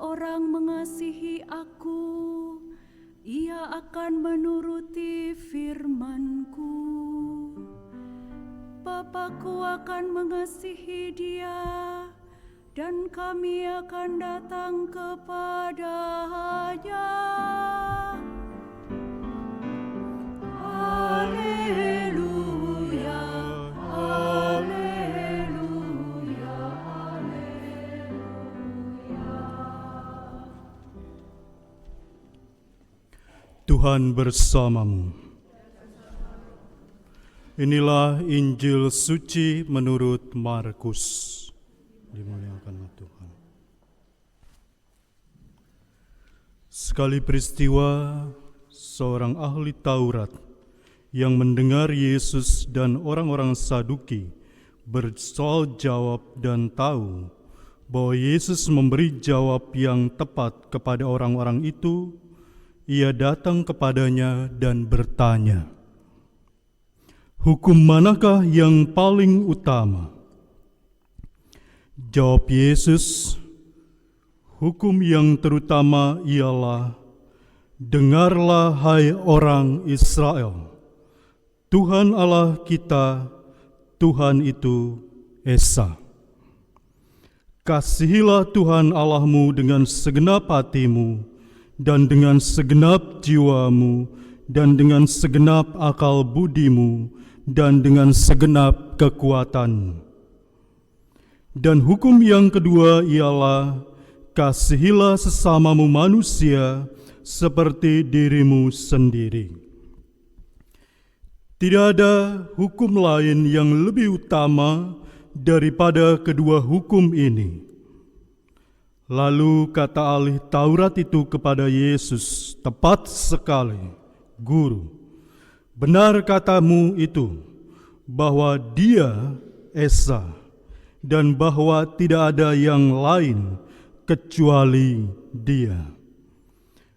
seseorang mengasihi aku, ia akan menuruti firman-Ku. Bapa-Ku akan mengasihi dia, dan kami akan datang kepadanya. Haleluya, haleluya, haleluya. Tuhan bersamamu. Inilah Injil suci menurut Markus. Dimuliakanlah Tuhan. Sekali peristiwa, seorang ahli Taurat yang mendengar Yesus dan orang-orang Saduki bersoal jawab dan tahu bahwa Yesus memberi jawab yang tepat kepada orang-orang itu, ia datang kepadanya dan bertanya, "Hukum manakah yang paling utama?" Jawab Yesus, "Hukum yang terutama ialah, dengarlah hai orang Israel, Tuhan Allah kita, Tuhan itu Esa. Kasihilah Tuhan Allahmu dengan segenap hatimu, dan dengan segenap jiwamu, dan dengan segenap akal budimu, dan dengan segenap kekuatanmu. Dan hukum yang kedua ialah, kasihilah sesamamu manusia seperti dirimu sendiri. Tidak ada hukum lain yang lebih utama daripada kedua hukum ini." Lalu kata ahli Taurat itu kepada Yesus, "Tepat sekali, Guru. Benar katamu itu, bahwa Dia Esa, dan bahwa tidak ada yang lain kecuali Dia.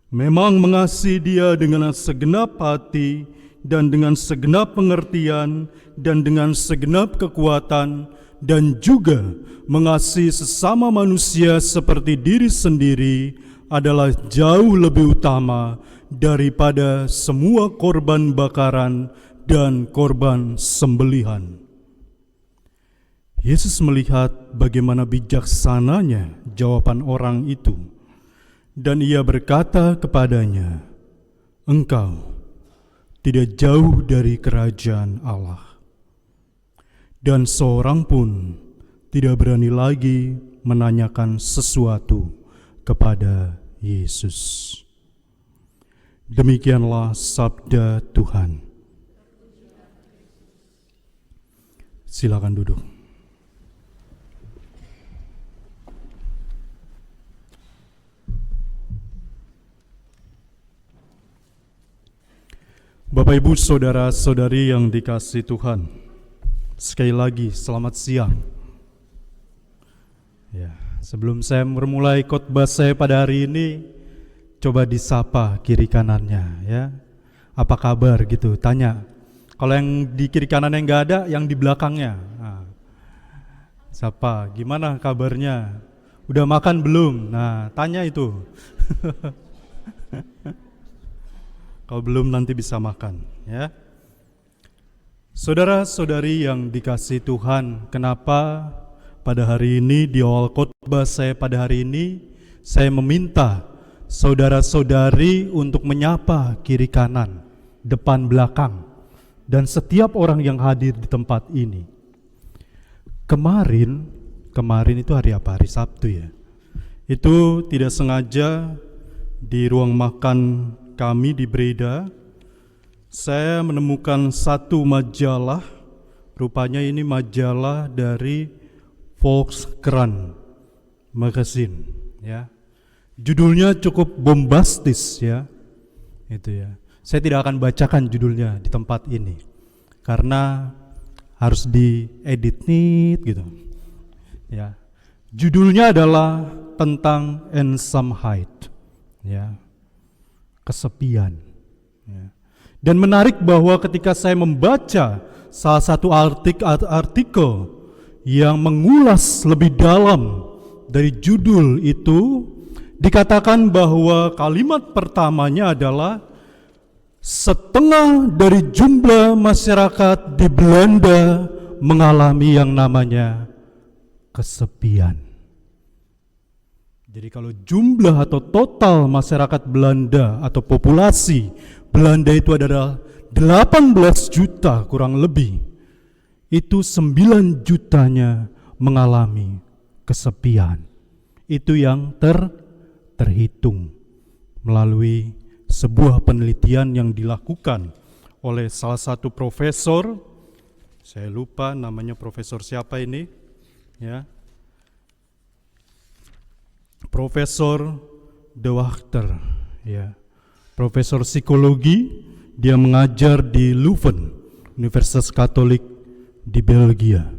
Memang mengasihi Dia dengan segenap hati, dan dengan segenap pengertian, dan dengan segenap kekuatan, dan juga mengasihi sesama manusia seperti diri sendiri adalah jauh lebih utama daripada semua korban bakaran dan korban sembelihan." Yesus melihat bagaimana bijaksananya jawaban orang itu, dan ia berkata kepadanya, "Engkau tidak jauh dari kerajaan Allah." Dan seorang pun tidak berani lagi menanyakan sesuatu kepada Yesus. Demikianlah sabda Tuhan. Silakan duduk. Bapak, Ibu, Saudara-saudari yang dikasihi Tuhan, sekali lagi selamat siang. Ya, sebelum saya memulai khotbah saya pada hari ini, coba disapa kiri kanannya, ya. Apa kabar gitu? Tanya. Kalau yang di kiri kanannya nggak ada, yang di belakangnya. Nah, sapa, gimana kabarnya? Udah makan belum? Nah, tanya itu. Kalau belum nanti bisa makan, ya. Saudara-saudari yang dikasihi Tuhan, kenapa pada hari ini di awal khotbah saya pada hari ini saya meminta saudara-saudari untuk menyapa kiri kanan, depan belakang, dan setiap orang yang hadir di tempat ini. Kemarin itu hari apa? Hari Sabtu, ya. Itu tidak sengaja di ruang makan kami di Breda, saya menemukan satu majalah. Rupanya ini majalah dari Volkskrant Magazine, ya. Judulnya cukup bombastis, ya. Itu, ya. Saya tidak akan bacakan judulnya di tempat ini karena harus diedit nih gitu. Ya. Judulnya adalah tentang Einsamkeit, ya. Kesepian, ya. Dan menarik bahwa ketika saya membaca salah satu artikel yang mengulas lebih dalam dari judul itu, dikatakan bahwa kalimat pertamanya adalah setengah dari jumlah masyarakat di Belanda mengalami yang namanya kesepian. Jadi kalau jumlah atau total masyarakat Belanda atau populasi Belanda itu adalah 18 juta kurang lebih, itu 9 jutanya mengalami kesepian. Itu yang terhitung melalui sebuah penelitian yang dilakukan oleh salah satu profesor, saya lupa namanya profesor siapa ini, ya, Profesor De Wachter, ya, profesor psikologi, dia mengajar di Leuven, Universitas Katolik di Belgia.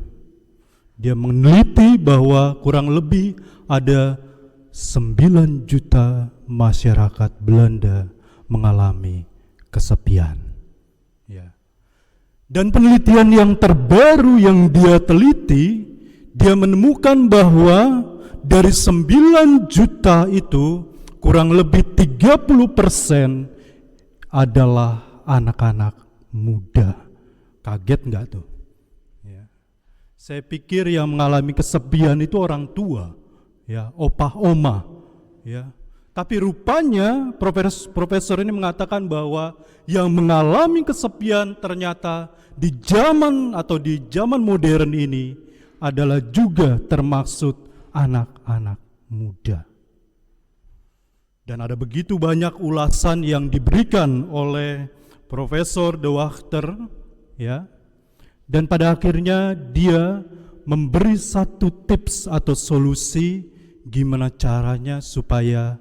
Dia meneliti bahwa kurang lebih ada 9 juta masyarakat Belanda mengalami kesepian. Ya. Dan penelitian yang terbaru yang dia teliti, dia menemukan bahwa dari 9 juta itu kurang lebih 30% adalah anak-anak muda. Kaget nggak tuh? Ya. Saya pikir yang mengalami kesepian itu orang tua, ya, opah oma, ya. Tapi rupanya profesor ini mengatakan bahwa yang mengalami kesepian ternyata di zaman modern ini adalah juga termaksud anak-anak muda. Dan ada begitu banyak ulasan yang diberikan oleh Profesor De Wachter, ya. Dan pada akhirnya dia memberi satu tips atau solusi gimana caranya supaya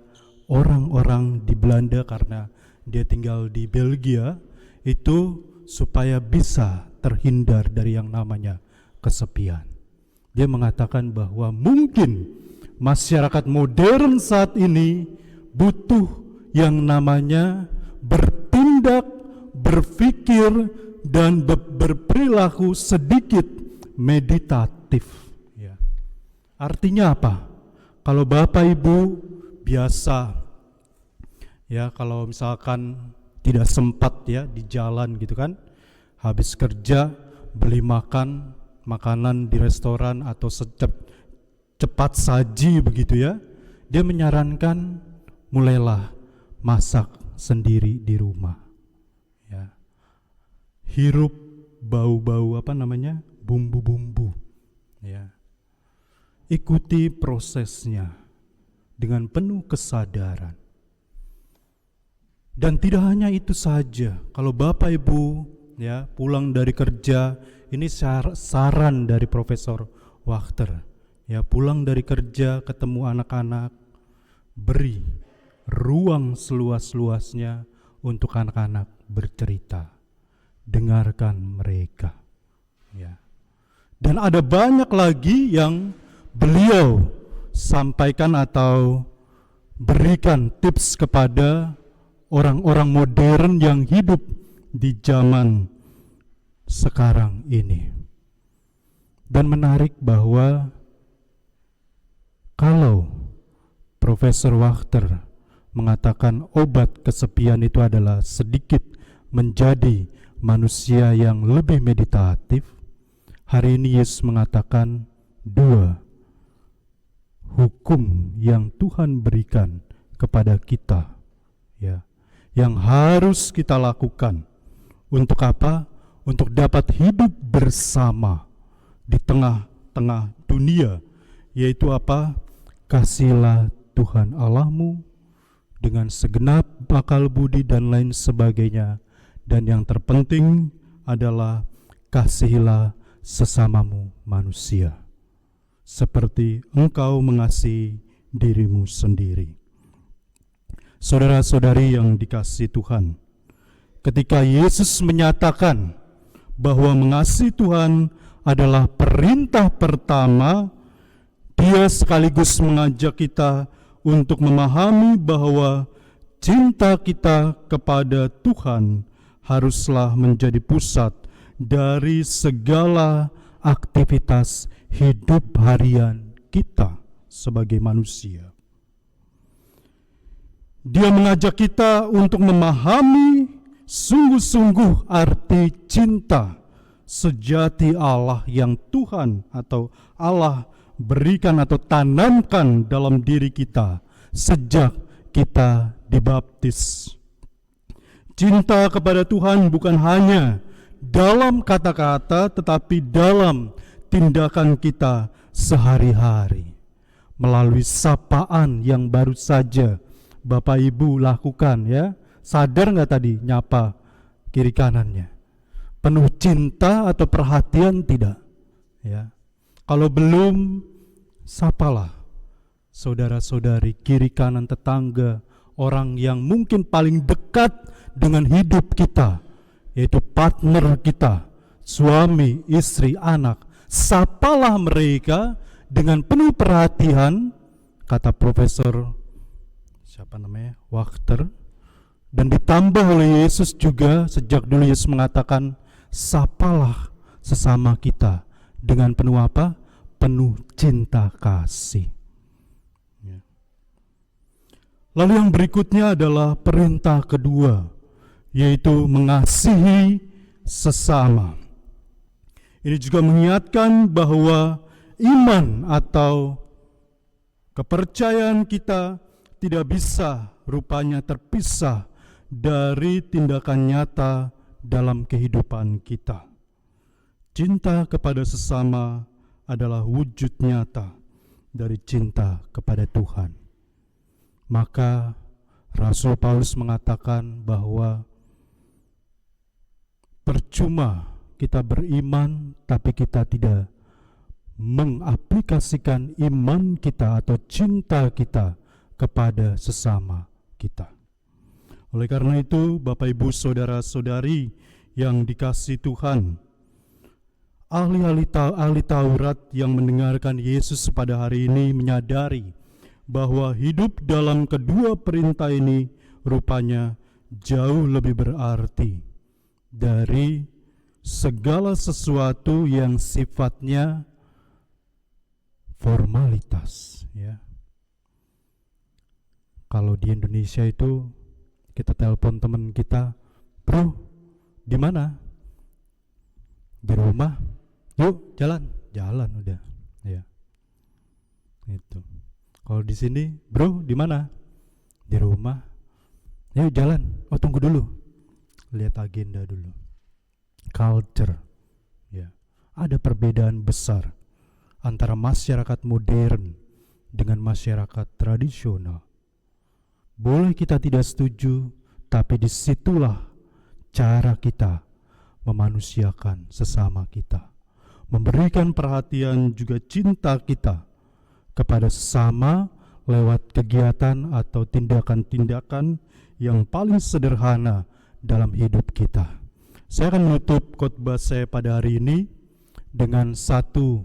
orang-orang di Belanda, karena dia tinggal di Belgia, itu supaya bisa terhindar dari yang namanya kesepian. Dia mengatakan bahwa mungkin masyarakat modern saat ini butuh yang namanya bertindak, berpikir, dan berperilaku sedikit meditatif. Ya. Artinya apa? Kalau Bapak Ibu biasa, ya, kalau misalkan tidak sempat, ya, di jalan gitu kan, habis kerja beli makanan di restoran atau cepat saji begitu, ya, dia menyarankan mulailah masak sendiri di rumah, ya. Hirup bau-bau bumbu-bumbu, ya. Ikuti prosesnya dengan penuh kesadaran. Dan tidak hanya itu saja, kalau Bapak Ibu, ya, pulang dari kerja, ini saran dari Profesor Wachter, ya, pulang dari kerja ketemu anak-anak, beri ruang seluas-luasnya untuk anak-anak bercerita, dengarkan mereka, ya. Dan ada banyak lagi yang beliau sampaikan atau berikan tips kepada orang-orang modern yang hidup di zaman sekarang ini. Dan menarik bahwa kalau Profesor Wachter mengatakan obat kesepian itu adalah sedikit menjadi manusia yang lebih meditatif, hari ini Yesus mengatakan 2 hukum yang Tuhan berikan kepada kita, ya, yang harus kita lakukan. Untuk apa? Untuk dapat hidup bersama di tengah-tengah dunia, yaitu apa? Kasihilah Tuhan Allahmu dengan segenap akal budi dan lain sebagainya. Dan yang terpenting adalah kasihilah sesamamu manusia seperti engkau mengasihi dirimu sendiri. Saudara-saudari yang dikasihi Tuhan, ketika Yesus menyatakan bahwa mengasihi Tuhan adalah perintah pertama, Dia sekaligus mengajak kita untuk memahami bahwa cinta kita kepada Tuhan haruslah menjadi pusat dari segala aktivitas hidup harian kita sebagai manusia. Dia mengajak kita untuk memahami sungguh-sungguh arti cinta sejati Allah yang Tuhan atau Allah berikan atau tanamkan dalam diri kita sejak kita dibaptis. Cinta kepada Tuhan bukan hanya dalam kata-kata tetapi dalam tindakan kita sehari-hari. Melalui sapaan yang baru saja Bapak Ibu lakukan, ya. Sadar nggak tadi nyapa kiri kanannya? Penuh cinta atau perhatian tidak? Ya. Kalau belum, sapalah saudara-saudari kiri kanan tetangga, orang yang mungkin paling dekat dengan hidup kita, yaitu partner kita, suami, istri, anak. Sapalah mereka dengan penuh perhatian, kata Profesor Wachter, dan ditambah oleh Yesus juga. Sejak dulu Yesus mengatakan, sapalah sesama kita dengan penuh apa? Penuh cinta kasih. Ya. Lalu yang berikutnya adalah perintah kedua, yaitu mengasihi sesama. Ini juga mengingatkan bahwa iman atau kepercayaan kita tidak bisa rupanya terpisah dari tindakan nyata dalam kehidupan kita. Cinta kepada sesama adalah wujud nyata dari cinta kepada Tuhan. Maka Rasul Paulus mengatakan bahwa percuma kita beriman tapi kita tidak mengaplikasikan iman kita atau cinta kita kepada sesama kita. Oleh karena itu, Bapak Ibu saudara-saudari yang dikasihi Tuhan, ahli Taurat yang mendengarkan Yesus pada hari ini menyadari bahwa hidup dalam kedua perintah ini rupanya jauh lebih berarti dari segala sesuatu yang sifatnya formalitas, ya. Kalau di Indonesia itu kita telepon teman kita, bro, di mana? Di rumah. Yuk, jalan udah, ya. Itu. Kalau di sini, bro, di mana? Di rumah. Yuk jalan. Oh, tunggu dulu. Lihat agenda dulu. Culture, ya. Ada perbedaan besar antara masyarakat modern dengan masyarakat tradisional. Boleh kita tidak setuju, tapi disitulah cara kita memanusiakan sesama kita, memberikan perhatian juga cinta kita kepada sesama lewat kegiatan atau tindakan-tindakan yang paling sederhana dalam hidup kita. Saya akan menutup khotbah saya pada hari ini dengan satu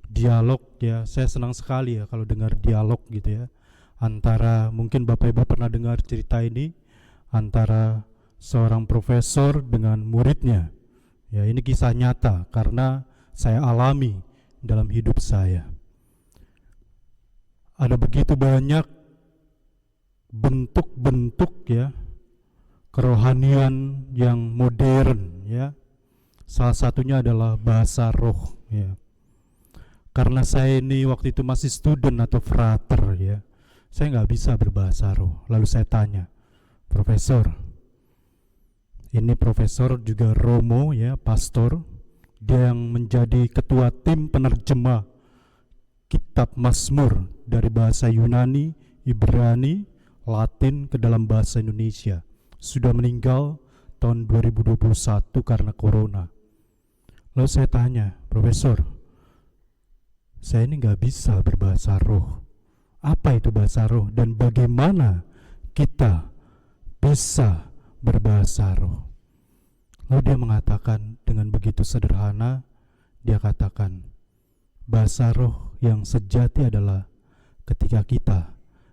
dialog, ya. Saya senang sekali ya kalau dengar dialog gitu ya, antara, mungkin Bapak Ibu pernah dengar cerita ini, antara seorang profesor dengan muridnya. Ya, ini kisah nyata karena saya alami dalam hidup saya. Ada begitu banyak bentuk-bentuk, ya, kerohanian yang modern, ya. Salah satunya adalah bahasa roh, ya. Karena saya ini waktu itu masih student atau frater, ya, saya nggak bisa berbahasa roh. Lalu saya tanya, Profesor, ini Profesor juga Romo, ya, pastor, dia yang menjadi ketua tim penerjemah kitab Mazmur dari bahasa Yunani, Ibrani, Latin ke dalam bahasa Indonesia. Sudah meninggal tahun 2021 karena corona. Lalu saya tanya, Profesor, saya ini nggak bisa berbahasa roh. Apa itu bahasa roh dan bagaimana kita bisa berbahasa roh? Lalu dia mengatakan dengan begitu sederhana, dia katakan, bahasa roh yang sejati adalah ketika kita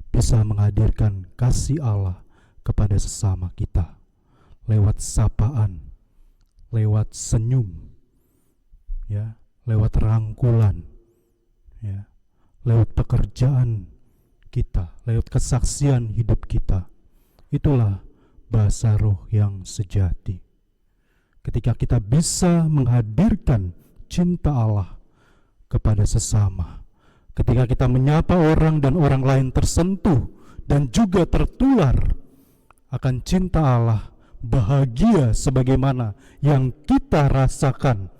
bisa menghadirkan kasih Allah kepada sesama kita lewat sapaan, lewat senyum, ya, lewat rangkulan, ya, lewat pekerjaan kita, lewat kesaksian hidup kita, Itulah bahasa roh yang sejati. Ketika kita bisa menghadirkan cinta Allah kepada sesama, ketika kita menyapa orang dan orang lain tersentuh dan juga tertular akan cinta Allah, bahagia sebagaimana yang kita rasakan,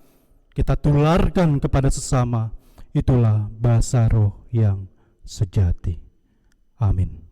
kita tularkan kepada sesama, itulah bahasa roh yang sejati. Amin.